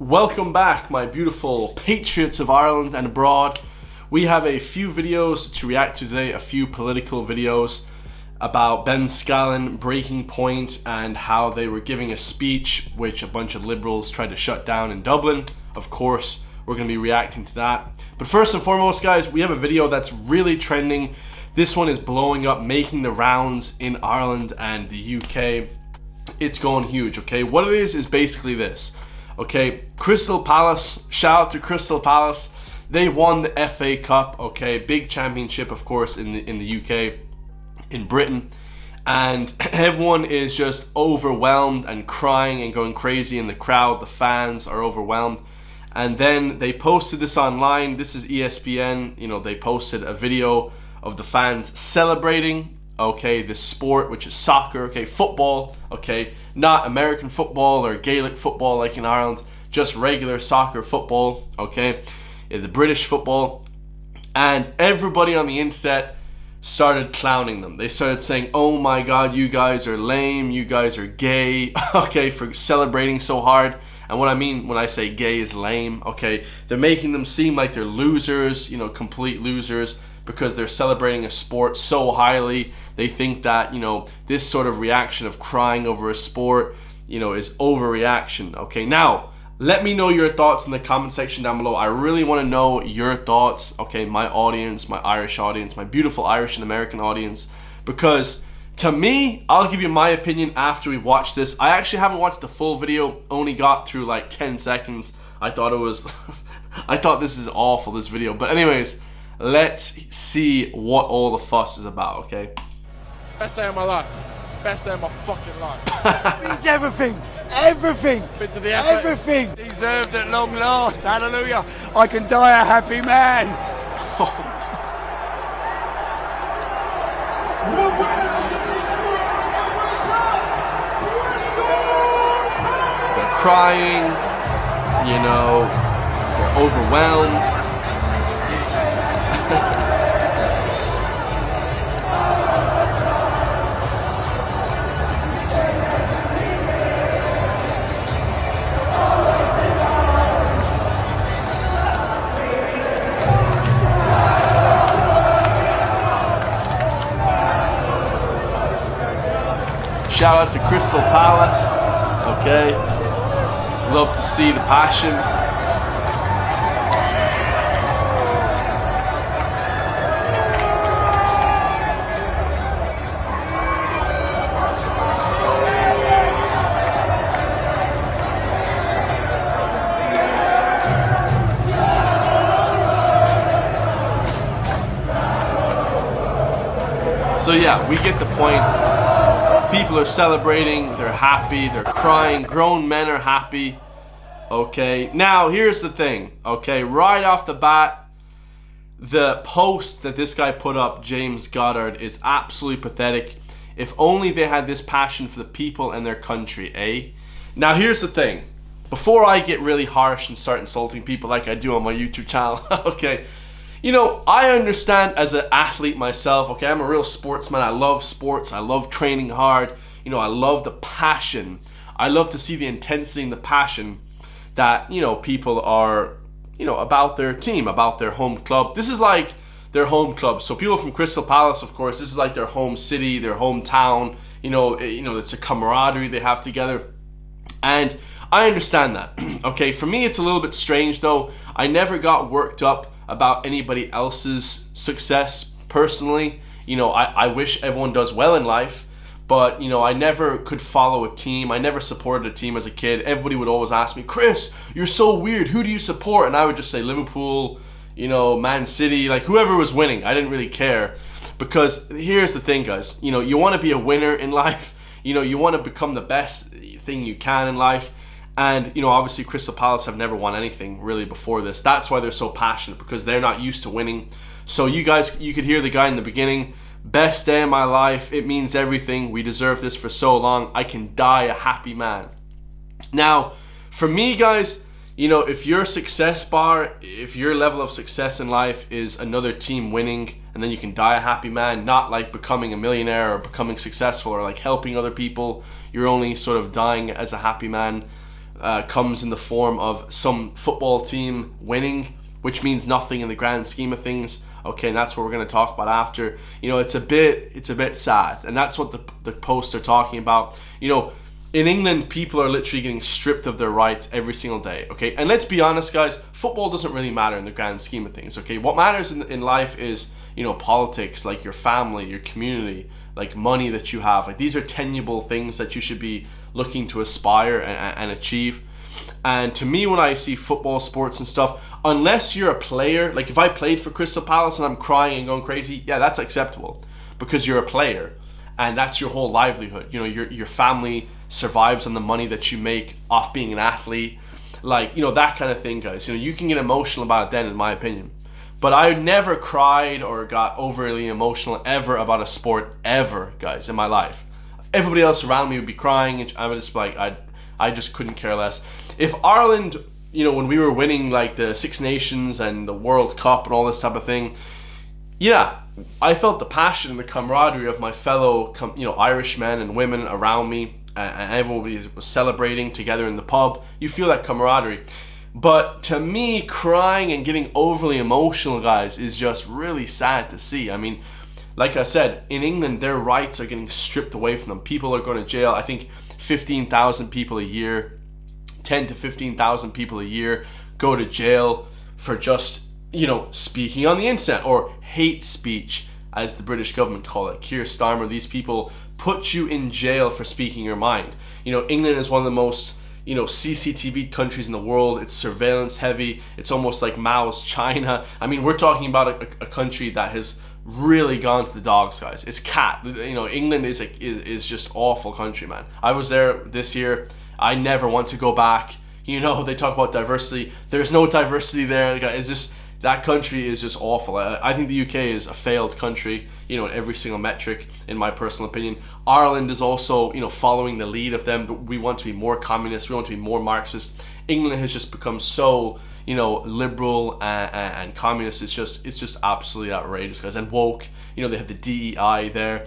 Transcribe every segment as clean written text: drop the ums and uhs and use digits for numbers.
Welcome back, my beautiful patriots of Ireland and abroad. We have a few videos to react to today, a few political videos about Ben Scallan, Breaking Point, and how they were giving a speech which a bunch of liberals tried to shut down in Dublin. Of course, we're going to be reacting to that. But first and foremost, guys, we have a video that's really trending. This one is blowing up, making the rounds in Ireland and the UK. It's going huge, okay? What it is basically this. Okay, Crystal Palace, shout out to Crystal Palace. They won the FA Cup, okay, big championship, of course, in the UK, in Britain, and everyone is just overwhelmed and crying and going crazy in the crowd. The fans are overwhelmed, and then they posted this online. This is ESPN. You know, they posted a video of the fans celebrating, okay, this sport, which is soccer, okay, football, okay, not American football or Gaelic football like in Ireland, just regular soccer football, okay, the British football. And everybody on the internet started clowning them. They started saying, oh my god, you guys are lame, you guys are gay, okay, for celebrating so hard. And what I mean when I say gay is lame, okay, they're making them seem like they're losers, you know, complete losers, because they're celebrating a sport so highly. They think that, you know, this sort of reaction of crying over a sport, you know, is overreaction. Okay, now let me know your thoughts in the comment section down below. I really want to know your thoughts, okay, my audience, my Irish audience, my beautiful Irish and American audience, because to me, I'll give you my opinion after we watch this. I actually haven't watched the full video, only got through like 10 seconds. I thought it was I thought this is awful, this video. But anyways, let's see what all the fuss is about, okay? Best day of my life. Best day of my fucking life. It's everything. Everything. Been to the Everything. Deserved at long last. Hallelujah. I can die a happy man. They're crying, you know, they're overwhelmed. Shout out to Crystal Palace, okay? Love to see the passion. So yeah, we get the point. People are celebrating, they're happy, they're crying, grown men are happy, okay? Now, here's the thing, okay? Right off the bat, the post that this guy put up, James Goddard, is absolutely pathetic. If only they had this passion for the people and their country, eh? Now, here's the thing. Before I get really harsh and start insulting people like I do on my YouTube channel, okay? You know, I understand as an athlete myself, okay, I'm a real sportsman. I love sports. I love training hard. You know, I love the passion. I love to see the intensity and the passion that, you know, people are, you know, about their team, about their home club. This is like their home club. So people from Crystal Palace, of course, this is like their home city, their hometown. You know, it's a camaraderie they have together. And I understand that. Okay, for me, it's a little bit strange, though. I never got worked up about anybody else's success personally. You know, I wish everyone does well in life, but, you know, I never could follow a team. I never supported a team as a kid. Everybody would always ask me, Chris, you're so weird. Who do you support? And I would just say Liverpool, you know, Man City, like whoever was winning. I didn't really care, because here's the thing, guys. You know, you want to be a winner in life. You know, you want to become the best thing you can in life. And, you know, obviously Crystal Palace have never won anything really before this. That's why they're so passionate, because they're not used to winning. So you guys, you could hear the guy in the beginning, best day of my life. It means everything. We deserve this for so long. I can die a happy man. Now, for me, guys, you know, if your success bar, if your level of success in life is another team winning, and then you can die a happy man, not like becoming a millionaire or becoming successful or like helping other people, you're only sort of dying as a happy man. comes in the form of some football team winning, which means nothing in the grand scheme of things. Okay, and that's what we're going to talk about after. It's a bit sad, and that's what the posts are talking about. In England, people are literally getting stripped of their rights every single day, okay? And let's be honest, guys, football doesn't really matter in the grand scheme of things, okay? What matters in life is, politics, like your family, your community, like money that you have. Like, these are tangible things that you should be looking to aspire and achieve. And to me, when I see football, sports and stuff, unless you're a player, like if I played for Crystal Palace and I'm crying and going crazy, yeah, that's acceptable because you're a player and that's your whole livelihood. Your family survives on the money that you make off being an athlete, like that kind of thing, guys. You can get emotional about it then, in my opinion, but I never cried or got overly emotional ever about a sport ever, guys, in my life. Everybody else around me would be crying and I would just be like, I just couldn't care less. If Ireland, when we were winning like the Six Nations and the World Cup and all this type of thing, yeah, I felt the passion and the camaraderie of my fellow Irish men and women around me, and everybody was celebrating together in the pub. You feel that camaraderie. But to me, crying and getting overly emotional, guys, is just really sad to see. I mean, like I said, in England, their rights are getting stripped away from them. People are going to jail. I think 15,000 people a year, 10 to 15,000 people a year go to jail for just, speaking on the internet, or hate speech, as the British government call it. Keir Starmer, these people put you in jail for speaking your mind. England is one of the most, CCTV countries in the world. It's surveillance heavy. It's almost like Mao's China. I mean, we're talking about a country that has really gone to the dogs, guys. It's cat. England is just awful country, man. I was there this year. I never want to go back. They talk about diversity. There's no diversity there. It's just, that country is just awful. I think the UK is a failed country, in every single metric, in my personal opinion. Ireland is also, following the lead of them, but we want to be more communist. We want to be more Marxist. England has just become so, liberal and communist. It's just absolutely outrageous, guys. And woke, they have the DEI there.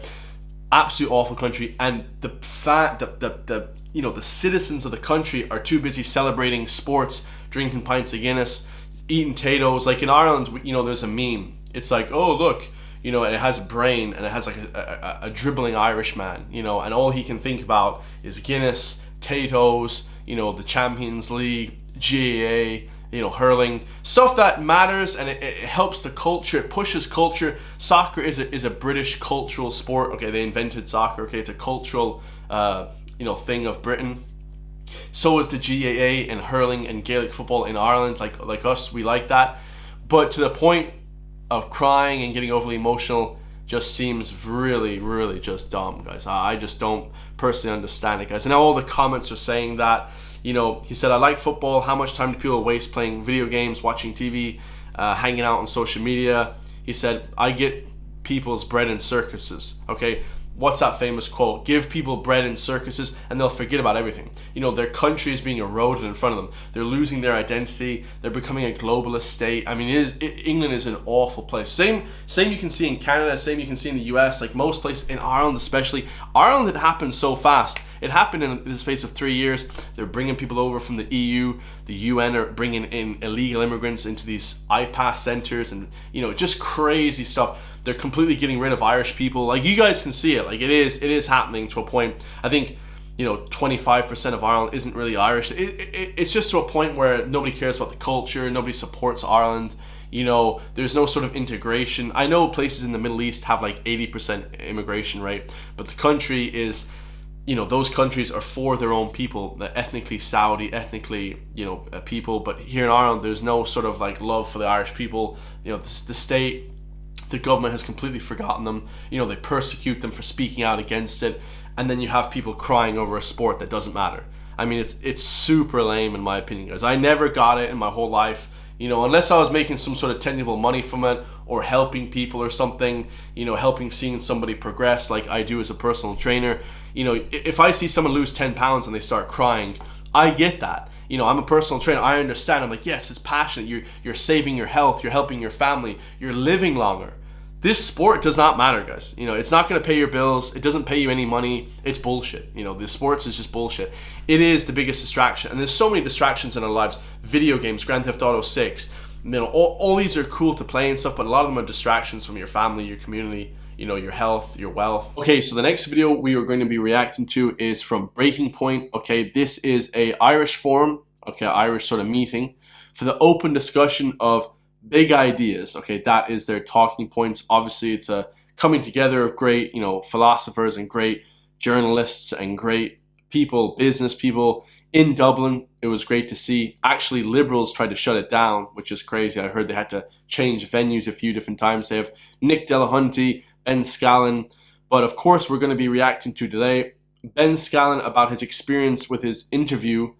Absolute awful country. And the fact that the citizens of the country are too busy celebrating sports, drinking pints of Guinness, eating potatoes. Like in Ireland, there's a meme. It's like, oh look, it has a brain and it has like a dribbling Irish man, and all he can think about is Guinness, potatoes, the Champions League, GAA, hurling, stuff that matters, and it helps the culture. It pushes culture. Soccer is a British cultural sport. Okay, they invented soccer. Okay, it's a cultural thing of Britain. So is the GAA and hurling and Gaelic football in Ireland. Like us, we like that. But to the point of crying and getting overly emotional just seems really, really just dumb, guys. I just don't personally understand it, guys. And now all the comments are saying that, he said, I like football. How much time do people waste playing video games, watching TV, hanging out on social media? He said, I get people's bread in circuses. Okay, what's that famous quote? Give people bread in circuses and they'll forget about everything. Their country is being eroded in front of them. They're losing their identity. They're becoming a globalist state. I mean, England is an awful place. Same you can see in Canada, same you can see in the US, like most places, in Ireland especially. Ireland, it happened so fast. It happened in the space of 3 years. They're bringing people over from the EU. The UN are bringing in illegal immigrants into these IPAS centers and, just crazy stuff. They're completely getting rid of Irish people. Like, you guys can see it. Like, it is happening to a point. I think, 25% of Ireland isn't really Irish. It's just to a point where nobody cares about the culture. Nobody supports Ireland. There's no sort of integration. I know places in the Middle East have like 80% immigration rate, but the country is, those countries are for their own people, ethnically Saudi, ethnically, people. But here in Ireland, there's no sort of like love for the Irish people. The state, the government has completely forgotten them. They persecute them for speaking out against it, and then you have people crying over a sport that doesn't matter. I mean, it's super lame in my opinion, guys. I never got it in my whole life, unless I was making some sort of tangible money from it or helping people or something, helping seeing somebody progress like I do as a personal trainer. If I see someone lose 10 pounds and they start crying, I get that. I'm a personal trainer. I understand. I'm like, yes, it's passionate. You're saving your health. You're helping your family. You're living longer. this sport does not matter, guys. You know, it's not going to pay your bills. It doesn't pay you any money. It's bullshit. You know, the sports is just bullshit. It is the biggest distraction. And there's so many distractions in our lives. Video games, Grand Theft Auto 6. You know, all these are cool to play and stuff, but a lot of them are distractions from your family, your community, you know, your health, your wealth. Okay, so the next video we are going to be reacting to is from Breaking Point. Okay, this is a Irish forum, okay, Irish sort of meeting for the open discussion of big ideas. Okay, that is their talking points. Obviously, it's a coming together of great, you know, philosophers and great journalists and great people, business people in Dublin. It was great to see. Actually, Liberals tried to shut it down, which is crazy. I heard they had to change venues a few different times. They have Nick Delahunty, Ben Scallan. But of course, we're going to be reacting to today Ben Scallan about his experience with his interview,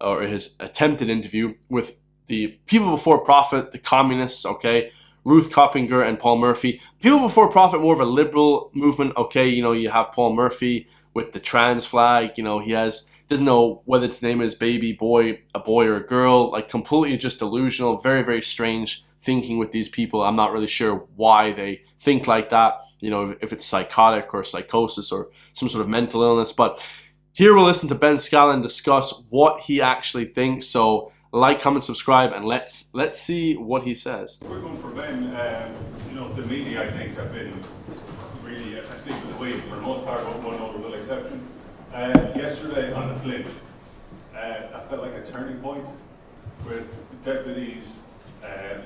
or his attempted interview with the People Before Profit, the communists, okay, Ruth Coppinger and Paul Murphy. People Before Profit, more of a liberal movement, okay, you know, you have Paul Murphy with the trans flag, you know, doesn't know whether to name his baby boy a boy or a girl, like completely just delusional, very, very strange thinking with these people. I'm not really sure why they think like that, you know, if it's psychotic or psychosis or some sort of mental illness. But here we'll listen to Ben Scallan discuss what he actually thinks. So like, comment, subscribe, and let's see what he says. We're going for Ben. You know, the media, I think, have been really asleep at the wheel for the most part, with one notable exception. Yesterday on the plane, I felt like a turning point with the deputies,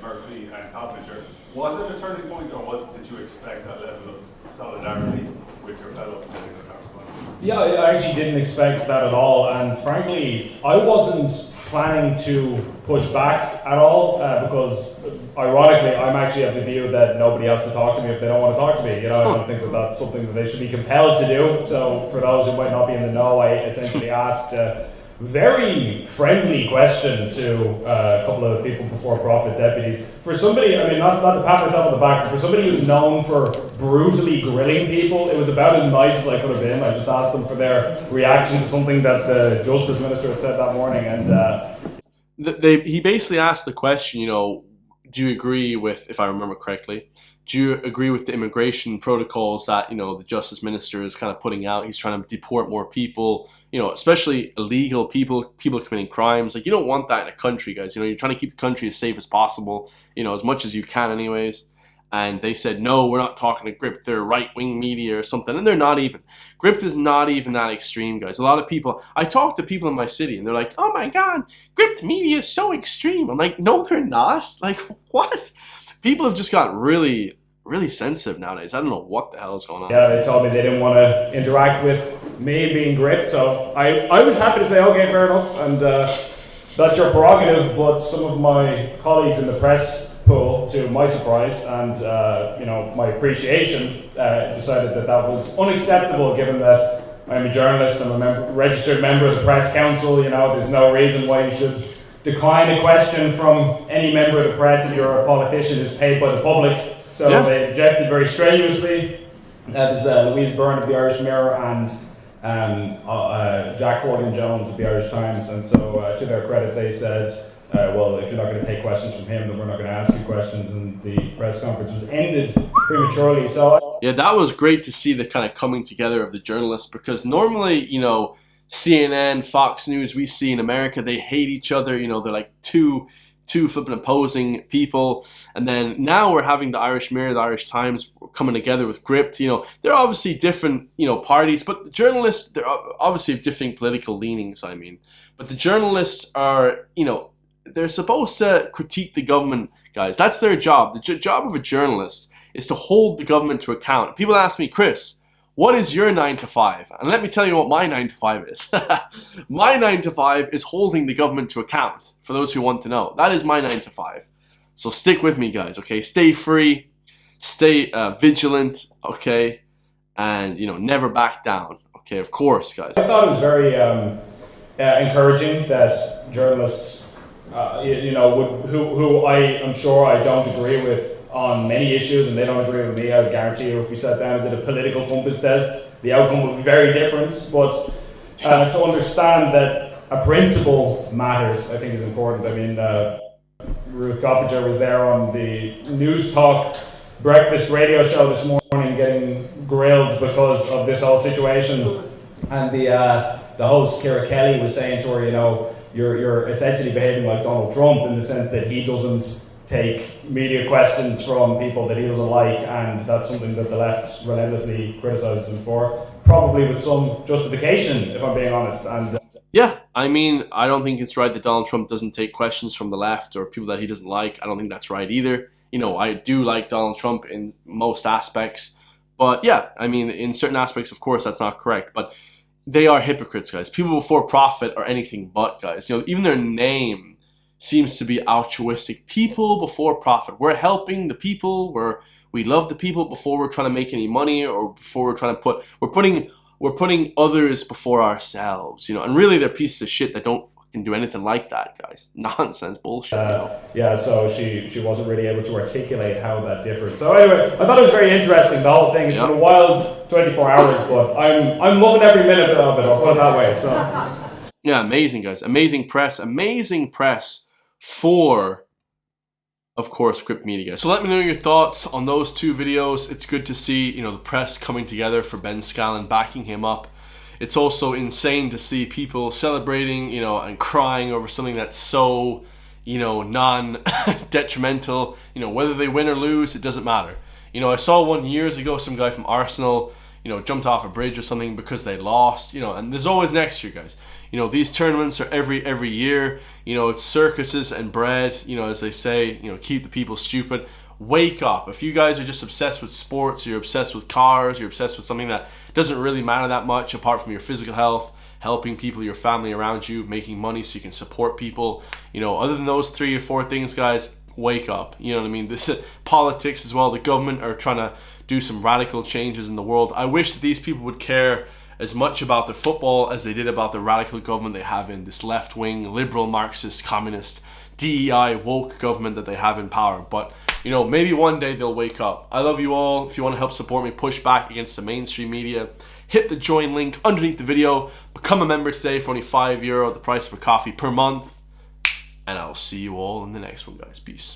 Murphy and Coppinger. Was it a turning point, or was it that you expect that level of solidarity with your fellow political correspondents? Yeah, I actually didn't expect that at all, and frankly, I wasn't planning to push back at all, because ironically, I'm actually of the view that nobody has to talk to me if they don't want to talk to me. You know, I don't think that that's something that they should be compelled to do. So for those who might not be in the know, I essentially asked a very friendly question to a couple of People Before Profit deputies. For somebody, I mean, not to pat myself on the back, but for somebody who's known for brutally grilling people, it was about as nice as I could have been. I just asked them for their reaction to something that the Justice Minister had said that morning, and he basically asked the question, you know, do you agree with, if I remember correctly, do you agree with the immigration protocols that, you know, the Justice Minister is kind of putting out? He's trying to deport more people, you know, especially illegal people committing crimes. Like, you don't want that in a country, guys. You know, you're trying to keep the country as safe as possible, you know, as much as you can anyways. And they said, no, we're not talking to Gript. They're right-wing media or something. And they're not even. Gript is not even that extreme, guys. A lot of people, I talk to people in my city and they're like, oh my God, Gript media is so extreme. I'm like, no, they're not. Like, what? People have just gotten really, really sensitive nowadays. I don't know what the hell is going on. Yeah, they told me they didn't want to interact with me being Gript. So I was happy to say, okay, fair enough. And that's your prerogative. But some of my colleagues in the press pool, to my surprise and you know, my appreciation, decided that that was unacceptable, given that I'm a journalist, I'm a registered member of the Press Council. You know, there's no reason why you should decline a question from any member of the press if you're a politician who's paid by the public. So yeah, they objected very strenuously. There's Louise Byrne of the Irish Mirror and Jack Horgan-Jones of the Irish Times, and so to their credit, they said, well, if you're not going to take questions from him, then we're not going to ask you questions, and the press conference was ended prematurely. So yeah, that was great to see the kind of coming together of the journalists, because normally, you know, CNN, Fox News, we see in America, they hate each other. You know, they're like two flipping opposing people. And then now we're having the Irish Mirror, the Irish Times coming together with Gript. You know, they're obviously different, you know, parties, but the journalists, they're obviously of different political leanings, I mean. But the journalists are, you know, they're supposed to critique the government, guys. That's their job. The job of a journalist is to hold the government to account. People ask me, Chris, what is your 9 to 5? And let me tell you what my 9 to 5 is. My 9 to 5 is holding the government to account, for those who want to know. That is my 9 to 5. So stick with me, guys, okay? Stay free, stay vigilant, okay? And, you know, never back down, okay? Of course, guys. I thought it was very encouraging that journalists, you know, who I am sure I don't agree with on many issues, and they don't agree with me. I guarantee you, if we sat down and did a political compass test, the outcome would be very different. But to understand that a principle matters, I think, is important. I mean, Ruth Coppinger was there on the News Talk breakfast radio show this morning getting grilled because of this whole situation, and the host Ciara Kelly was saying to her, you know, you're essentially behaving like Donald Trump in the sense that he doesn't take media questions from people that he doesn't like, and that's something that the left relentlessly criticises him for, probably with some justification, if I'm being honest. And yeah, I mean, I don't think it's right that Donald Trump doesn't take questions from the left or people that he doesn't like. I don't think that's right either. You know, I do like Donald Trump in most aspects, but yeah, I mean, in certain aspects, of course, that's not correct, but they are hypocrites, guys. People before profit are anything but, guys. You know, even their name seems to be altruistic. People before profit. We're helping the people. We love the people before we're trying to make any money, or before we're trying to we're putting others before ourselves. You know, and really they're pieces of shit that don't fucking do anything like that, guys. Nonsense bullshit. You know? Yeah, so she wasn't really able to articulate how that differs. So anyway, I thought it was very interesting, the whole thing. It's been a wild 24 hours, but I'm loving every minute of it, I'll put it that way. So yeah, amazing, guys. Amazing press for, of course, Script Media, guys. So let me know your thoughts on those two videos. It's good to see, you know, the press coming together for Ben Scallan, backing him up. It's also insane to see people celebrating, you know, and crying over something that's so, you know, non-detrimental. You know, whether they win or lose, it doesn't matter. You know, I saw one years ago, some guy from Arsenal, you know, jumped off a bridge or something because they lost, you know, and there's always next year, guys. You know, these tournaments are every year. You know, it's circuses and bread, you know, as they say, you know, keep the people stupid. Wake up. If you guys are just obsessed with sports, you're obsessed with cars, you're obsessed with something that doesn't really matter that much apart from your physical health, helping people, your family around you, making money so you can support people, you know, other than those 3 or 4 things, guys, wake up. You know what I mean? This politics as well. The government are trying to do some radical changes in the world. I wish that these people would care as much about the football as they did about the radical government they have in this left-wing, liberal, Marxist, communist, DEI, woke government that they have in power. But, you know, maybe one day they'll wake up. I love you all. If you want to help support me, push back against the mainstream media, hit the join link underneath the video. Become a member today for only €5, the price of a coffee per month. And I'll see you all in the next one, guys. Peace.